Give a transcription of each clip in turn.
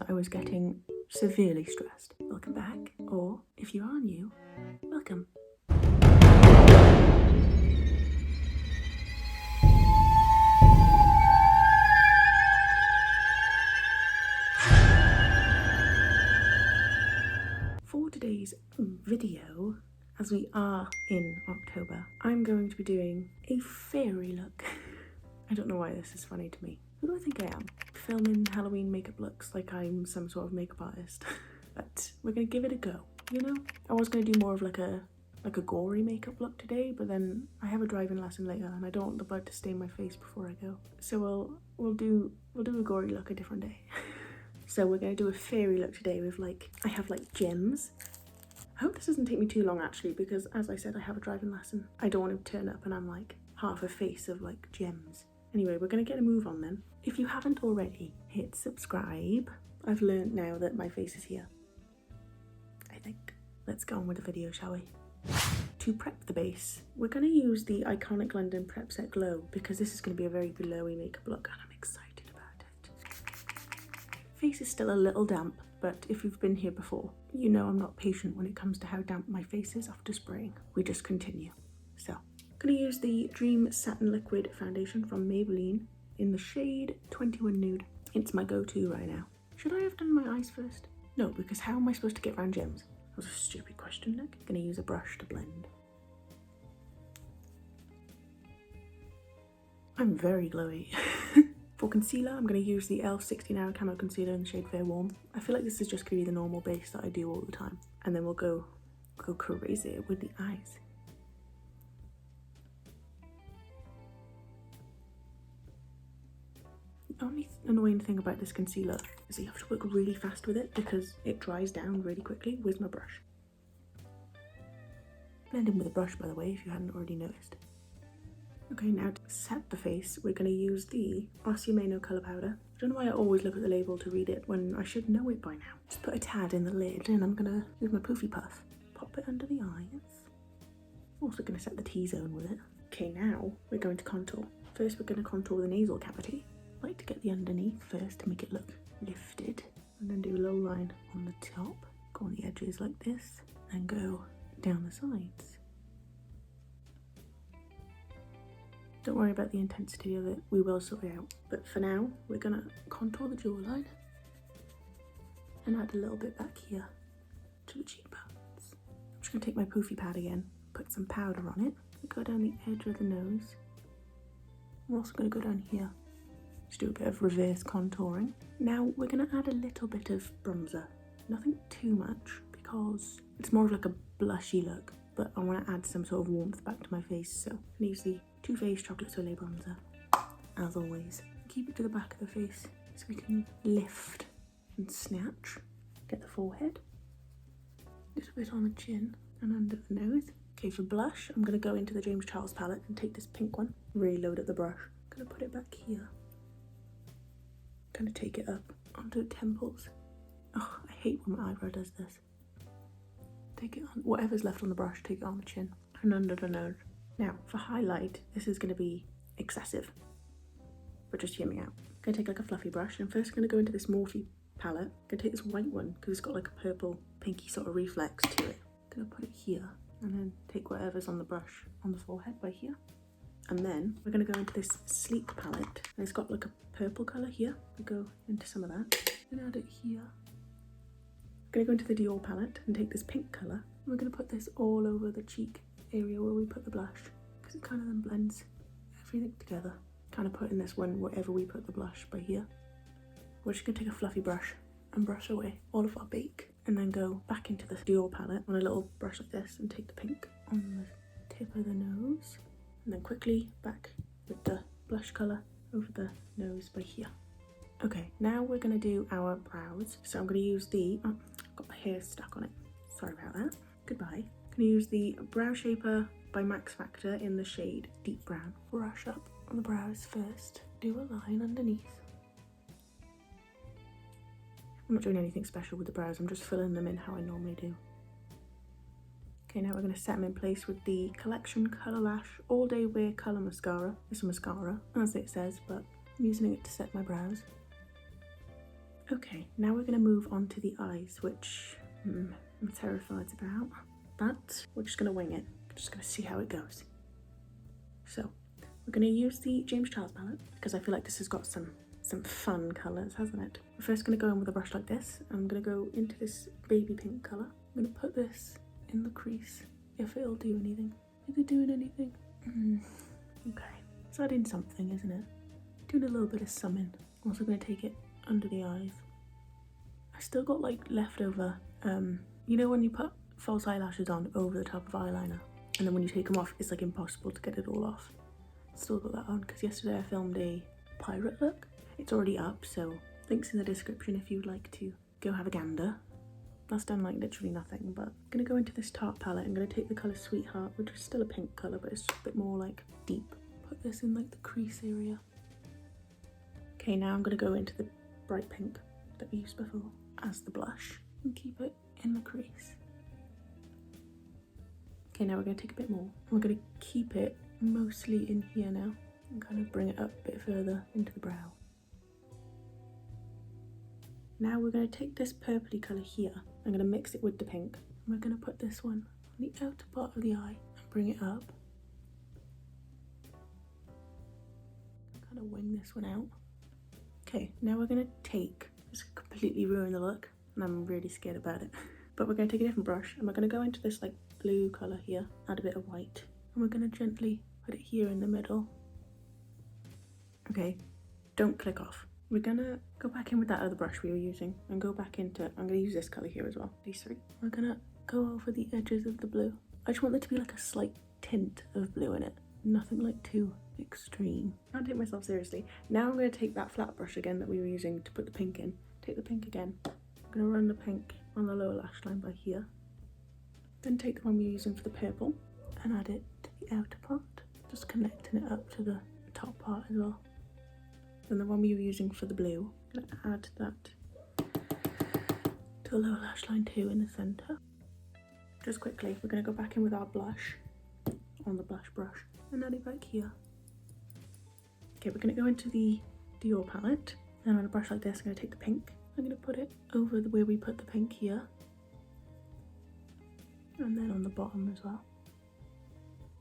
I was getting severely stressed. Welcome back, or if you are new, welcome. For today's video, as we are in October, I'm going to be doing a fairy look. I don't know why this is funny to me. Who do I think I am? Filming Halloween makeup looks like I'm some sort of makeup artist. But we're gonna give it a go, you know? I was gonna do more of like a gory makeup look today, but then I have a driving lesson later and I don't want the blood to stain my face before I go. So we'll do a gory look a different day. So we're gonna do a fairy look today with I have gems. I hope this doesn't take me too long actually, because as I said, I have a driving lesson. I don't want to turn up and I'm half a face of gems. Anyway, we're gonna get a move on then. If you haven't already, hit subscribe. I've learned now that my face is here, I think. Let's go on with the video, shall we? To prep the base, we're gonna use the Iconic London Prep Set Glow because this is gonna be a very glowy makeup look and I'm excited about it. Face is still a little damp, but if you've been here before, you know I'm not patient when it comes to how damp my face is after spraying. We just continue. So, I'm gonna use the Dream Satin Liquid Foundation from Maybelline in the shade 21 Nude. It's my go-to right now. Should I have done my eyes first? No, because how am I supposed to get around gems? That was a stupid question, Nick. I'm gonna use a brush to blend. I'm very glowy. For concealer, I'm going to use the e.l.f. 16 Hour Camo Concealer in the shade Fair Warm. I feel like this is just going to be the normal base that I do all the time. And then we'll go crazy with the eyes. The only annoying thing about this concealer is you have to work really fast with it because it dries down really quickly. Where's my brush? Blend in with a brush, by the way, if you hadn't already noticed. Okay, now to set the face, we're going to use the Arciameno Colour Powder. I don't know why I always look at the label to read it when I should know it by now. Just put a tad in the lid and I'm going to use my Poofy Puff. Pop it under the eyes. Also going to set the T-zone with it. Okay, now we're going to contour. First we're going to contour the nasal cavity. I like to get the underneath first to make it look lifted. And then do a low line on the top. Go on the edges like this. And go down the sides. Don't worry about the intensity of it, we will sort it out. But for now, we're gonna contour the jawline and add a little bit back here to the cheekbones. I'm just gonna take my poofy pad again, put some powder on it, go down the edge of the nose. We're also gonna go down here, just do a bit of reverse contouring. Now we're gonna add a little bit of bronzer, nothing too much because it's more of a blushy look, but I wanna add some sort of warmth back to my face, so I'm gonna use the Too Faced Chocolate Soleil Bronzer, as always. Keep it to the back of the face so we can lift and snatch. Get the forehead, a little bit on the chin and under the nose. Okay, for blush, I'm going to go into the James Charles palette and take this pink one, really load up the brush. I'm going to put it back here, kind of take it up onto the temples. Oh, I hate when my eyebrow does this. Take it on, whatever's left on the brush, take it on the chin and under the nose. Now, for highlight, this is going to be excessive, but just hear me out. I'm going to take a fluffy brush, and first I'm going to go into this Morphe palette. I'm going to take this white one, because it's got a purple, pinky sort of reflex to it. I'm going to put it here, and then take whatever's on the brush on the forehead by here. And then we're going to go into this Sleek palette, and it's got a purple colour here. We'll go into some of that, and add it here. I'm going to go into the Dior palette, and take this pink colour, and we're going to put this all over the cheek area where we put the blush, because it kind of then blends everything together. Kind of put in this one wherever we put the blush by here. We're just going to take a fluffy brush and brush away all of our bake, and then go back into the Dior palette on a little brush like this and take the pink on the tip of the nose, and then quickly back with the blush colour over the nose by here. Okay, now we're going to do our brows. So I'm going to use the, oh, I've got my hair stuck on it, sorry about that, goodbye. I'm going to use the Brow Shaper by Max Factor in the shade Deep Brown. Brush up on the brows first. Do a line underneath. I'm not doing anything special with the brows, I'm just filling them in how I normally do. Okay, now we're going to set them in place with the Collection Colour Lash All Day Wear Colour Mascara. It's a mascara, as it says, but I'm using it to set my brows. Okay, now we're going to move on to the eyes, which I'm terrified about, but we're just going to wing it. We're just going to see how it goes. So we're going to use the James Charles palette because I feel like this has got some fun colours, hasn't it? We're first going to go in with a brush like this. I'm going to go into this baby pink colour. I'm going to put this in the crease, if it'll do anything. Is it doing anything? Okay, it's adding something, isn't it? Doing a little bit of summing. I'm also going to take it under the eyes. I still got like leftover, you know when you put false eyelashes on over the top of eyeliner and then when you take them off it's like impossible to get it all off. Still got that on because yesterday I filmed a pirate look. It's already up, so links in the description if you'd like to go have a gander. That's done like literally nothing, but I'm going to go into this Tarte palette. I'm going to take the colour Sweetheart, which is still a pink colour but it's just a bit more like deep. Put this in like the crease area. Okay, now I'm going to go into the bright pink that we used before as the blush and keep it in the crease. Okay, now we're going to take a bit more. We're going to keep it mostly in here now and kind of bring it up a bit further into the brow. Now we're going to take this purpley colour here. I'm going to mix it with the pink. And we're going to put this one on the outer part of the eye and bring it up. Kind of wing this one out. Okay, now we're going to take, just completely ruin the look, and I'm really scared about it. But we're going to take a different brush and we're going to go into this like blue colour here, add a bit of white, and we're going to gently put it here in the middle. Okay, don't click off. We're going to go back in with that other brush we were using and go back into, I'm going to use this colour here as well, these three. We're going to go over the edges of the blue. I just want there to be like a slight tint of blue in it, nothing like too extreme. I can't take myself seriously. Now I'm going to take that flat brush again that we were using to put the pink in. Take the pink again. I'm going to run the pink on the lower lash line by here. Then take the one we were using for the purple and add it to the outer part. Just connecting it up to the top part as well. Then the one we were using for the blue, I'm going to add that to the lower lash line too in the centre. Just quickly, we're going to go back in with our blush on the blush brush and add it back here. Okay, we're going to go into the Dior palette and on a brush like this I'm going to take the pink. I'm going to put it over where we put the pink here and then on the bottom as well.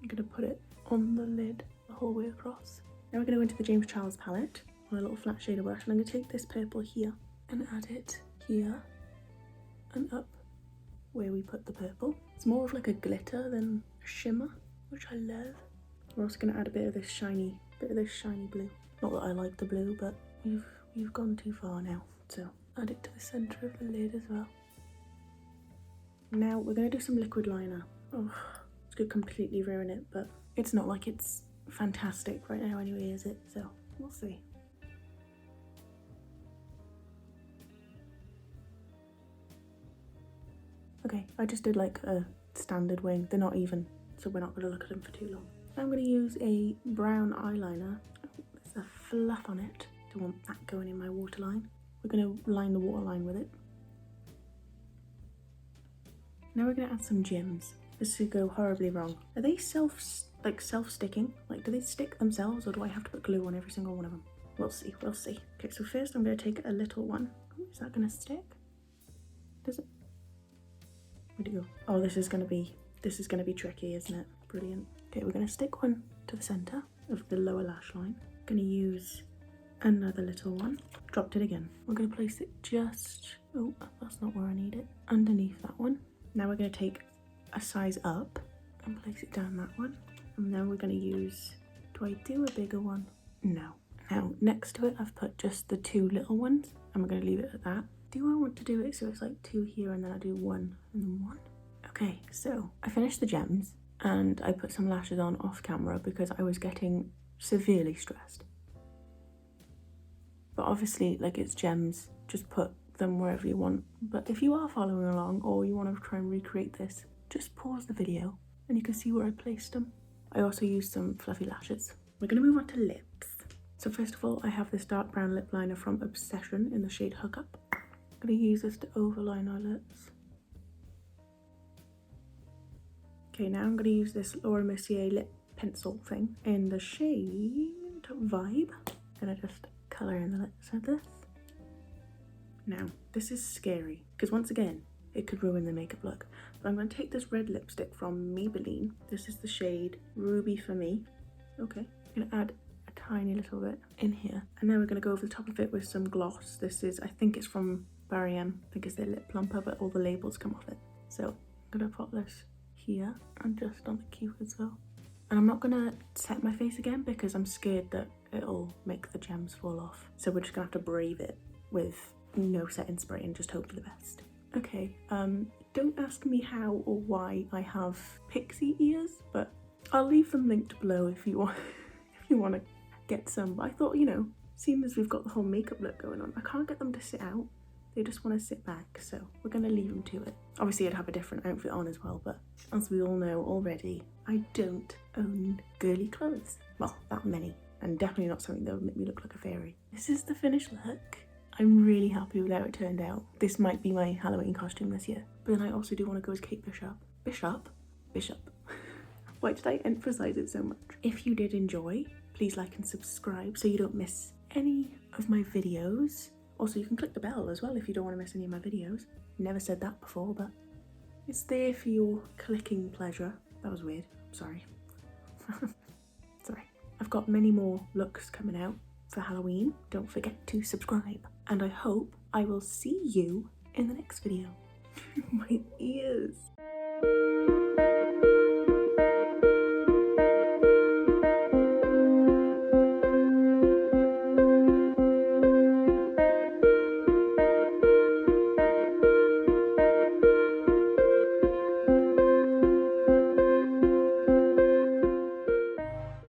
I'm going to put it on the lid the whole way across. Now we're going to go into the James Charles palette on a little flat shader brush and I'm going to take this purple here and add it here and up where we put the purple. It's more of like a glitter than a shimmer, which I love. We're also going to add a bit of this shiny blue. Not that I like the blue, but you've gone too far now. So add it to the centre of the lid as well. Now we're going to do some liquid liner. Oh, it's going to completely ruin it, but it's not like it's fantastic right now anyway, is it? So we'll see. Okay, I just did like a standard wing. They're not even, so we're not going to look at them for too long. I'm going to use a brown eyeliner. There's a fluff on it. Don't want that going in my waterline. We're going to line the waterline with it. Now we're going to add some gems. This could go horribly wrong. Are they self-sticking? Like, do they stick themselves or do I have to put glue on every single one of them? We'll see, we'll see. Okay, so first I'm going to take a little one. Oh, is that going to stick? Does it? Where'd it go? Oh, this is going to be tricky, isn't it? Brilliant. Okay, we're going to stick one to the centre of the lower lash line. Going to use another little one. Dropped it again. We're going to place it just, oh, that's not where I need it, underneath that one. Now we're going to take a size up and place it down that one. And then we're going to use, do I do a bigger one? No. Now next to it I've put just the two little ones and we're going to leave it at that. Do I want to do it so it's like two here and then I do one and then one? Okay, so I finished the gems and I put some lashes on off camera because I was getting severely stressed. But obviously, like, it's gems, just put them wherever you want. But if you are following along or you want to try and recreate this, just pause the video and you can see where I placed them. I also used some fluffy lashes. We're going to move on to lips. So first of all, I have this dark brown lip liner from Obsession in the shade Hookup. I'm going to use this to overline our lips. Okay, now I'm going to use this Laura Mercier lip pencil thing in the shade Vibe. I'm going to just colour in the lips with this. Now, this is scary because once again, it could ruin the makeup look. But I'm going to take this red lipstick from Maybelline. This is the shade Ruby for Me. Okay, I'm going to add a tiny little bit in here. And now we're going to go over the top of it with some gloss. This is, I think it's from Barry M. I think it's their lip plumper, but all the labels come off it. So I'm going to pop this here and just on the cupid as well. And I'm not going to set my face again because I'm scared that it'll make the gems fall off. So we're just going to have to brave it with no setting spray and just hope for the best. Okay, don't ask me how or why I have pixie ears, but I'll leave them linked below if you want to get some. But I thought, you know, seeing as we've got the whole makeup look going on, I can't get them to sit out. They just want to sit back, so we're going to leave them to it. Obviously, I'd have a different outfit on as well, but as we all know already, I don't own girly clothes. Well, that many, and definitely not something that would make me look like a fairy. This is the finished look. I'm really happy with how it turned out. This might be my Halloween costume this year. But then I also do want to go as Kate Bishop. Bishop. Why did I emphasize it so much? If you did enjoy, please like and subscribe so you don't miss any of my videos. Also, you can click the bell as well if you don't want to miss any of my videos. Never said that before, but it's there for your clicking pleasure. That was weird. Sorry. Sorry. I've got many more looks coming out for Halloween. Don't forget to subscribe. And I hope I will see you in the next video. My ears.